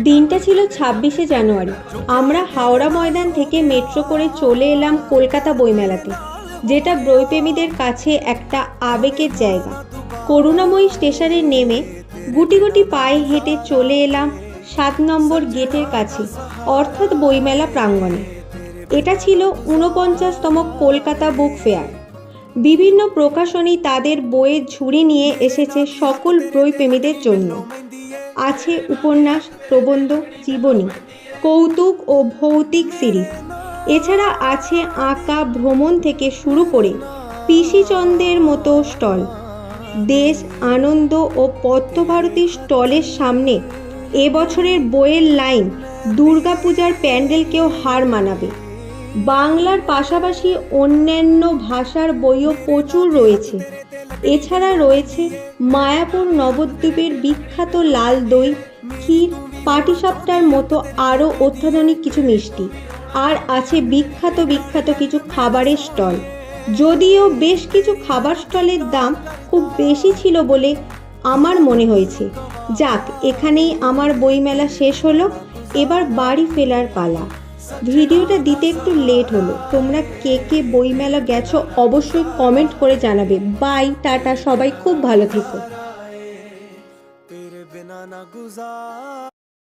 দিনটা ছিল ২৬শে জানুয়ারি। আমরা হাওড়া ময়দান থেকে মেট্রো করে চলে এলাম কলকাতা বইমেলাতে, যেটা বইপ্রেমীদের কাছে একটা আবেগের জায়গা। করুণাময়ী স্টেশনে নেমে গুটি গুটি পায়ে হেঁটে চলে এলাম ৭ নম্বর গেটের কাছে, অর্থাৎ বইমেলা প্রাঙ্গণে। এটা ছিল ৪৯তম কলকাতা বুক ফেয়ার। বিভিন্ন প্রকাশনী তাদের বইয়ের ঝুড়ি নিয়ে এসেছে সকল বইপ্রেমীদের জন্য। আছে উপন্যাস, প্রবন্ধ, জীবনী, কৌতুক ও ভৌতিক সিরিজ। এছাড়া আছে আঁকা, ভ্রমণ থেকে শুরু করে পিসিচন্দ্রের মতো স্টল। দেশ, আনন্দ ও পদ্মভারতী স্টলের সামনে এবছরের বইয়ের লাইন দুর্গাপূজার প্যান্ডেলকেও হার মানাবে। বাংলার পাশাপাশি অন্যান্য ভাষার বইও প্রচুর রয়েছে। এছাড়া রয়েছে মায়াপুর নবদ্বীপের বিখ্যাত লাল দই, ক্ষীর, পাটিসাপটার মতো আরও অত্যাধুনিক কিছু মিষ্টি। আর আছে বিখ্যাত কিছু খাবারের স্টল। যদিও বেশ কিছু খাবার স্টলের দাম খুব বেশি ছিল বলে আমার মনে হয়েছে। যাক, এখানেই আমার বইমেলা শেষ হলো। এবার বাড়ি ফেরার পালা। ভিডিওটা দিতে একটু লেট হলো। তোমরা কে কে বইমেলা গেছো অবশ্যই কমেন্ট করে জানাবে। বাই, টাটা, সবাই খুব ভালো থেকো।